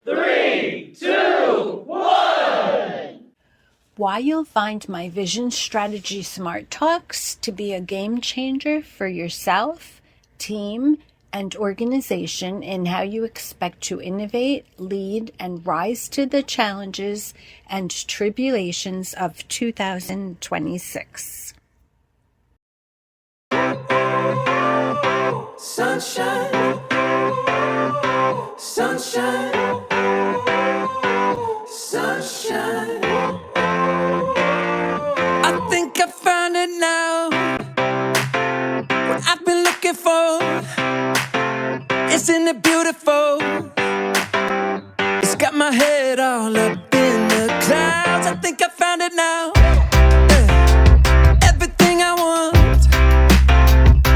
3, 2, 1. Why you'll find my Vision Strategy Smart Talks to be a game changer for yourself, team, and organization in how you expect to innovate, lead, and rise to the challenges and tribulations of 2026. Sunshine, sunshine, sunshine. I think I found it now. What I've been looking for. Isn't it beautiful? It's got my head all up in the clouds. I think I found it now. Everything I want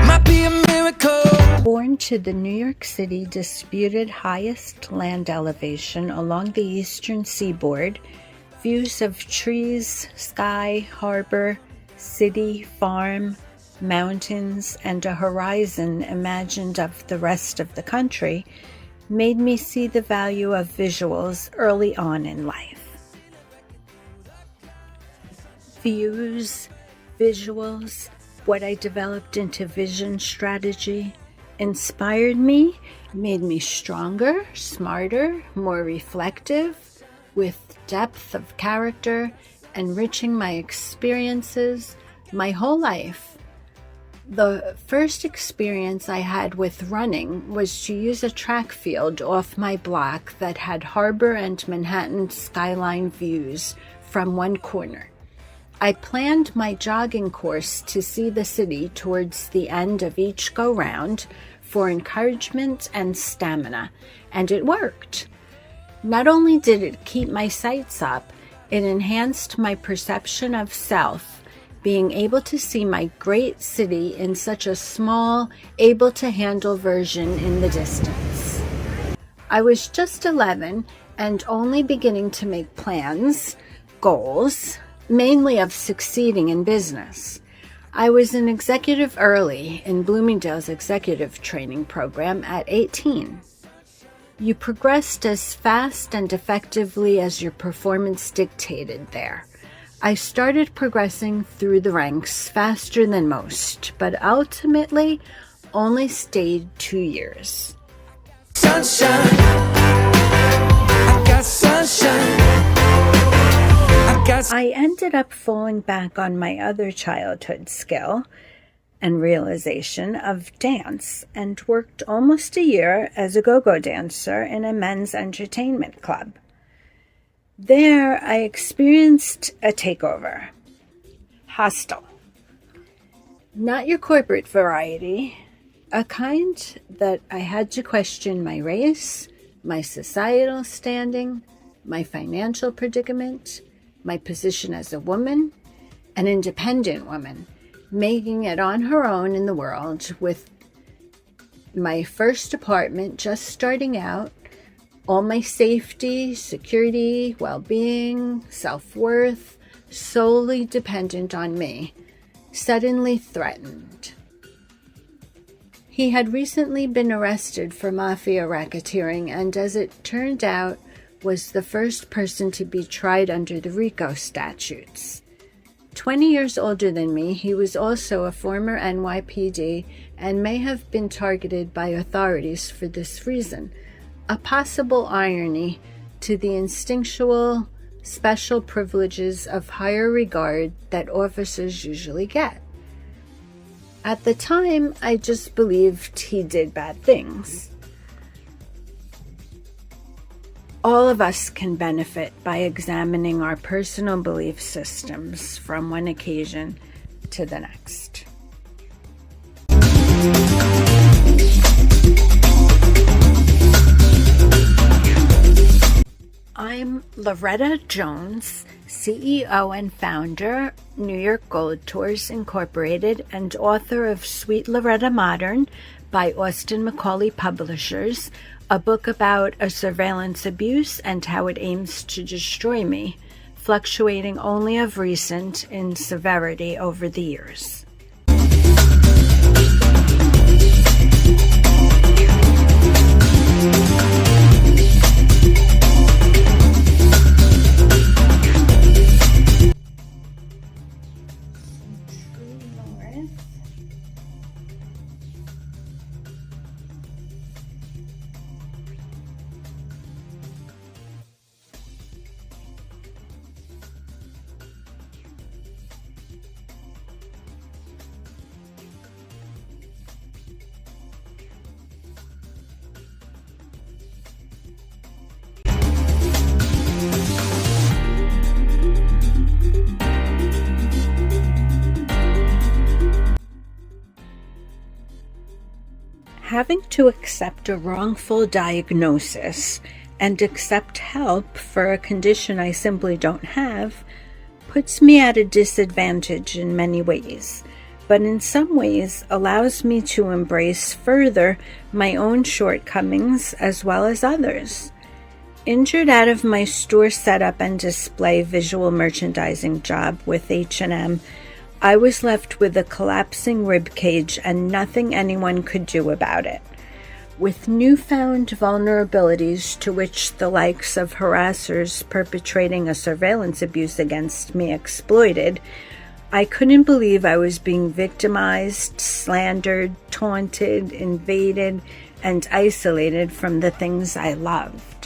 might be a miracle. Born to the New York City disputed highest land elevation along the eastern seaboard, views of trees, sky, harbor, city, farm, mountains, and a horizon imagined of the rest of the country made me see the value of visuals early on in life. Views, visuals, what I developed into Vision Strategy, inspired me, made me stronger, smarter, more reflective, with depth of character, enriching my experiences, my whole life. The first experience I had with running was to use a track field off my block that had harbor and Manhattan skyline views from one corner. I planned my jogging course to see the city towards the end of each go-round for encouragement and stamina, and it worked. Not only did it keep my sights up, it enhanced my perception of self, being able to see my great city in such a small, able-to-handle version in the distance. I was just 11 and only beginning to make plans, goals, mainly of succeeding in business. I was an executive early in Bloomingdale's executive training program at 18. You progressed as fast and effectively as your performance dictated there. I started progressing through the ranks faster than most, but ultimately only stayed 2 years. Sunshine, I got sunshine. I ended up falling back on my other childhood skill and realization of dance and worked almost a year as a go-go dancer in a men's entertainment club. There, I experienced a takeover. Hostile. Not your corporate variety, a kind that I had to question my race, my societal standing, my financial predicament, my position as a woman, an independent woman, making it on her own in the world with my first apartment just starting out, all my safety, security, well-being, self-worth, solely dependent on me, suddenly threatened. He had recently been arrested for mafia racketeering and, as it turned out, was the first person to be tried under the RICO statutes. 20 years older than me, he was also a former NYPD and may have been targeted by authorities for this reason. A possible irony to the instinctual, special privileges of higher regard that officers usually get. At the time, I just believed he did bad things. All of us can benefit by examining our personal belief systems from one occasion to the next. I'm Loretta Jones, CEO and founder, New York Gold Tours Incorporated, and author of Sweet Loretta Modern by Austin Macaulay Publishers, a book about a surveillance abuse and how it aims to destroy me, fluctuating only of recent in severity over the years. having to accept a wrongful diagnosis and accept help for a condition I simply don't have puts me at a disadvantage in many ways, but in some ways allows me to embrace further my own shortcomings as well as others. Injured out of my store setup and display visual merchandising job with H&M, I was left with a collapsing rib cage and nothing anyone could do about it. With newfound vulnerabilities to which the likes of harassers perpetrating a surveillance abuse against me exploited, I couldn't believe I was being victimized, slandered, taunted, invaded, and isolated from the things I loved.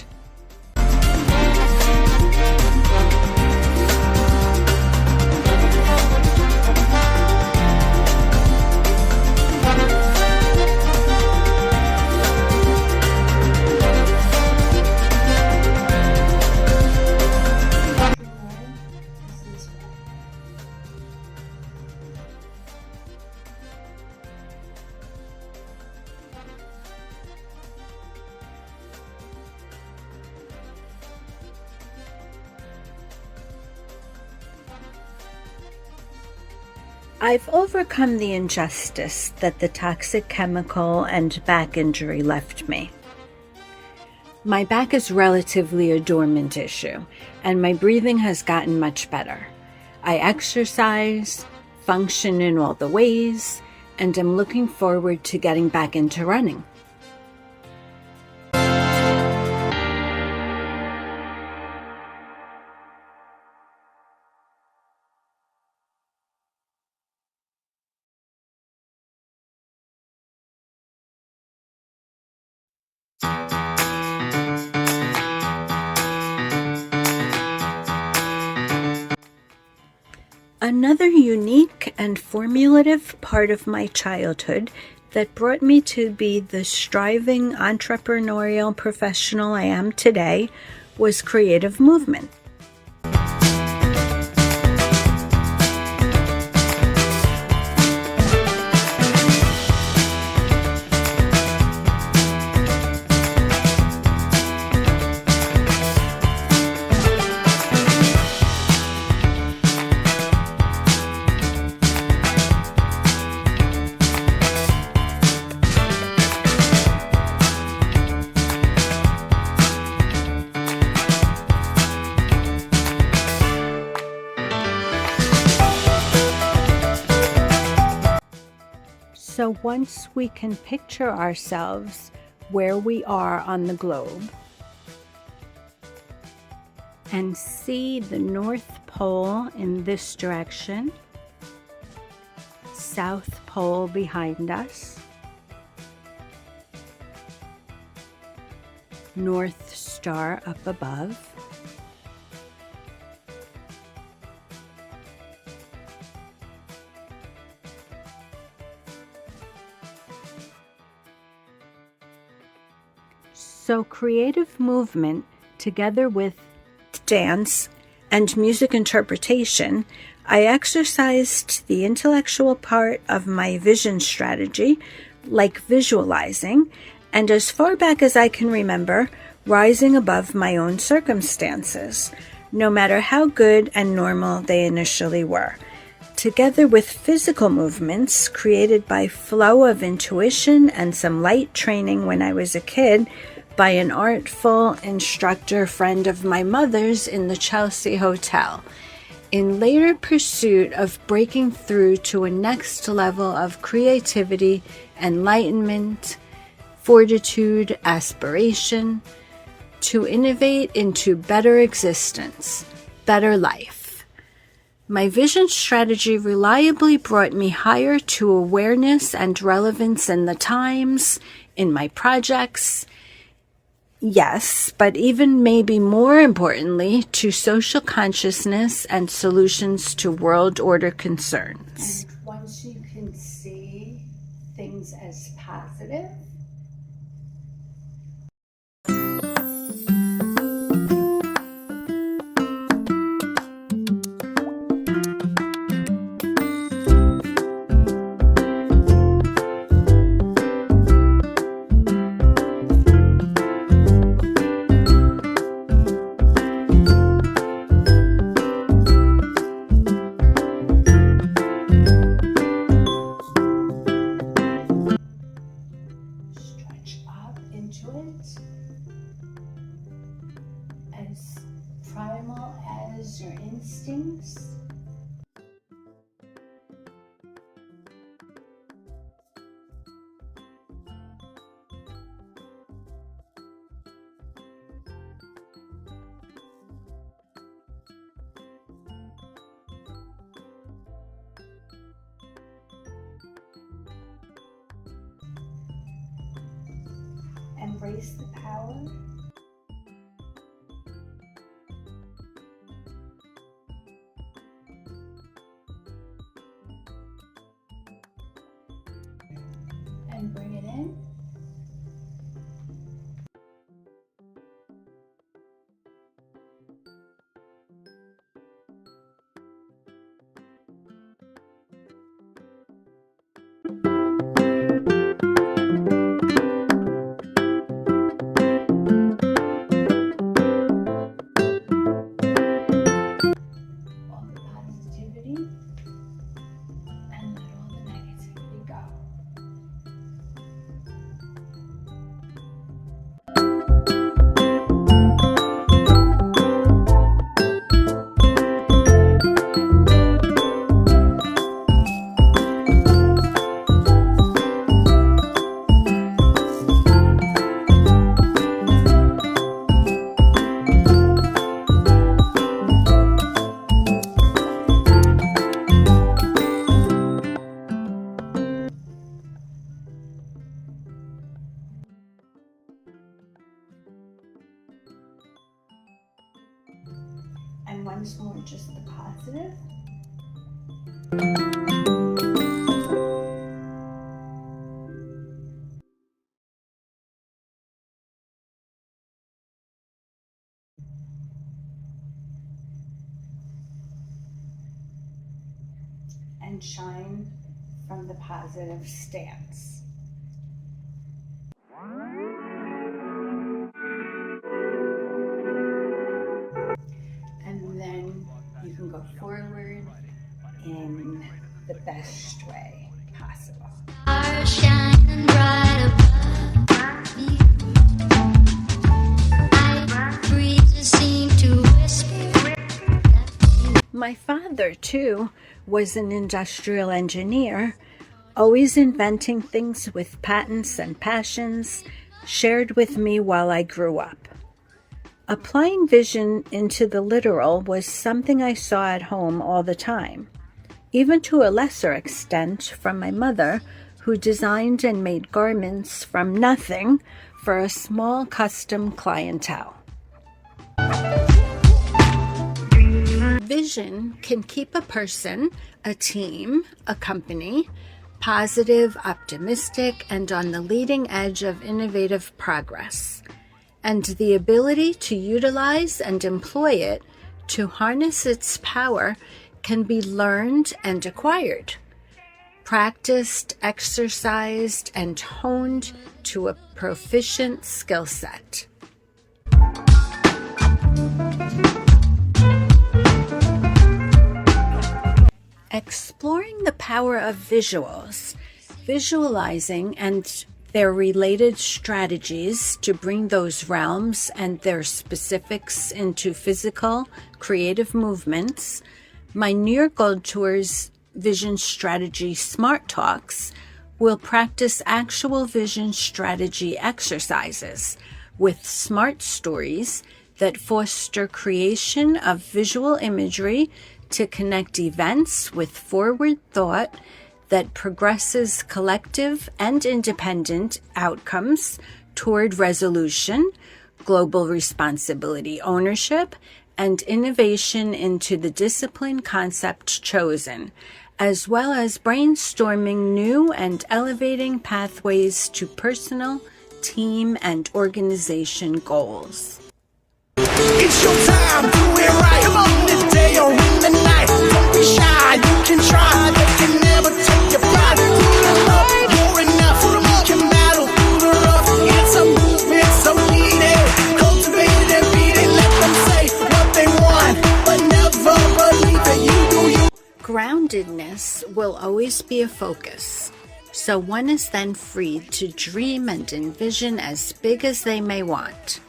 I've overcome the injustice that the toxic chemical and back injury left me. My back is relatively a dormant issue, and my breathing has gotten much better. I exercise, function in all the ways, and am looking forward to getting back into running. Another unique and formulative part of my childhood that brought me to be the striving entrepreneurial professional I am today was creative movement. So once we can picture ourselves where we are on the globe and see the North Pole in this direction, South Pole behind us, North Star up above, so creative movement, together with dance and music interpretation, I exercised the intellectual part of my vision strategy, like visualizing, and as far back as I can remember, rising above my own circumstances, no matter how good and normal they initially were, together with physical movements created by flow of intuition and some light training when I was a kid, by an artful instructor friend of my mother's in the Chelsea Hotel, in later pursuit of breaking through to a next level of creativity, enlightenment, fortitude, aspiration, to innovate into better existence, better life. My vision strategy reliably brought me higher to awareness and relevance in the times, in my projects, yes, but even maybe more importantly, to social consciousness and solutions to world order concerns. And once you can see things as positive, to it, as primal as your instincts. Embrace the power. And bring it in. And once more, just the positive. And shine from the positive stance. And then you can go forward in the best way possible. Shining bright above me. Breezes seem to whisper. My father, too, was an industrial engineer, always inventing things with patents and passions, shared with me while I grew up. Applying vision into the literal was something I saw at home all the time, even to a lesser extent from my mother, who designed and made garments from nothing for a small custom clientele. Vision can keep a person, a team, a company, positive, optimistic, and on the leading edge of innovative progress. And the ability to utilize and employ it to harness its power can be learned and acquired, practiced, exercised, and honed to a proficient skill set. Exploring the power of visuals, visualizing and their related strategies to bring those realms and their specifics into physical, creative movements, my New York Gold Tour's Vision Strategy Smart Talks will practice actual vision strategy exercises with smart stories that foster creation of visual imagery to connect events with forward thought that progresses collective and independent outcomes toward resolution, global responsibility ownership, and innovation into the discipline concept chosen, as well as brainstorming new and elevating pathways to personal, team, and organization goals. It's your time, do it right. Come on, in the day or in the night. Don't be shy, you can try. They can never take your pride. Put them up, you're enough. You can battle through the rough. It's a movement so needed. Cultivate it and beat it. Let them say what they want, but never believe that you do you. Groundedness will always be a focus. so one is then freed to dream and envision as big as they may want.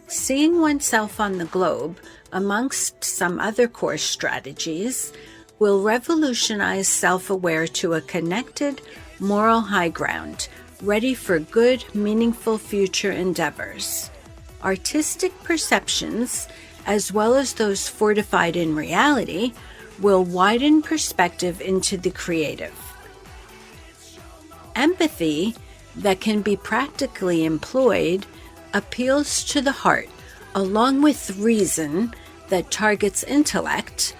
Seeing oneself on the globe, amongst some other core strategies, will revolutionize self-aware to a connected, moral high ground, ready for good, meaningful future endeavors. Artistic perceptions, as well as those fortified in reality, will widen perspective into the creative. Empathy, that can be practically employed, appeals to the heart, along with reason that targets intellect.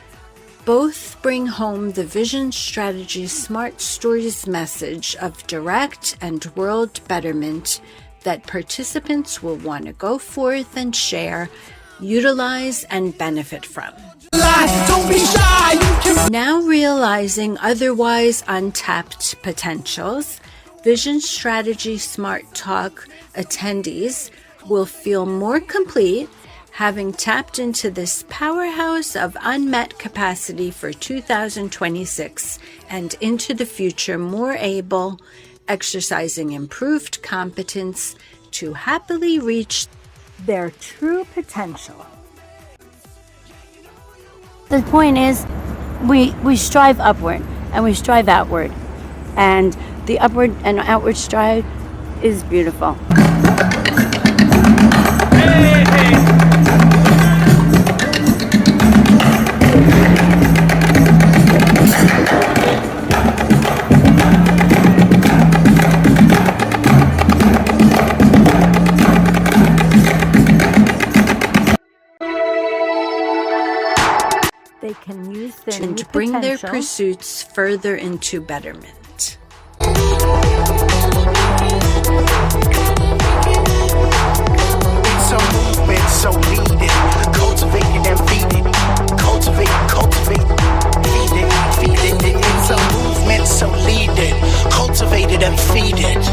Both bring home the Vision Strategy Smart Stories message of direct and world betterment that participants will want to go forth and share, utilize, and benefit from. Don't be shy, you can. Now realizing otherwise untapped potentials, Vision Strategy Smart Talk attendees will feel more complete, having tapped into this powerhouse of unmet capacity for 2026 and into the future more able, exercising improved competence to happily reach their true potential. The point is, we strive upward and we strive outward, and the upward and outward stride is beautiful. They can use their and bring their pursuits further into betterment. It's a movement so needed. Cultivate it and feed it. Cultivate, feed it. It's a movement so needed. Cultivate it and feed it.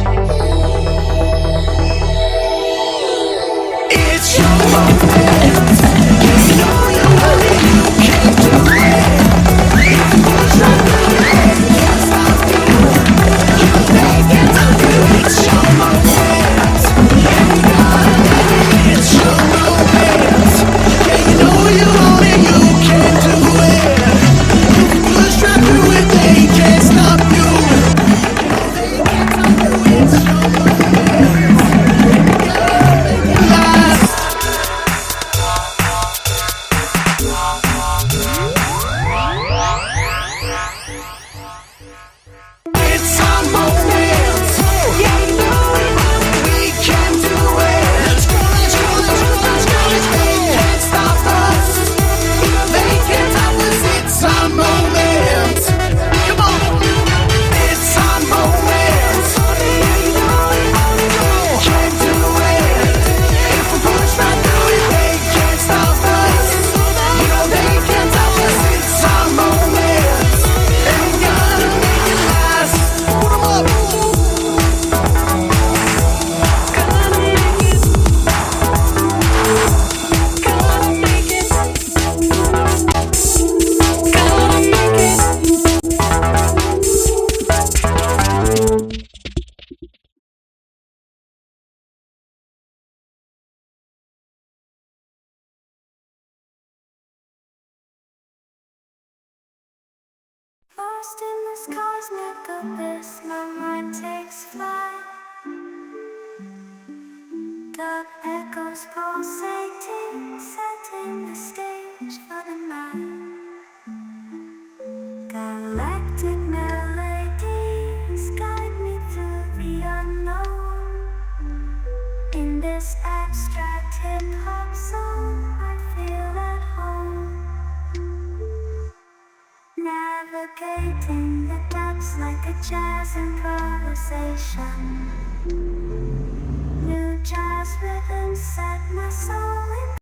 It's your movement. You know you want it, you can't do it. Push up the leg, can't stop you. You make it to do. It's your movement. Yeah, you gotta make it. It's your movement. Yeah, you know you want it, you can't do it. You can push right through it, they can't stop you. You know they can't stop you. It's your movement. You gotta make it last. It's our moment. Yeah, you know it. We can do it. Let's go. They can't stop us. They can't stop us. It's our moment. Come on. It's our moment. Yeah, you know it. Can't do it. If we push right through it, they can't stop us. You know they can't stop us. It's our moment. And we gotta make it last. Put 'em up. Gotta make it. Gotta make it. Gotta make it. Lost in this cosmic abyss, my mind takes flight. Dark echoes pulsating, setting the stage for the night. Galactic melodies guide me through the unknown. In this abstract hip-hop song, I feel at home. Navigating the depths like a jazz improvisation. New jazz rhythms set my soul in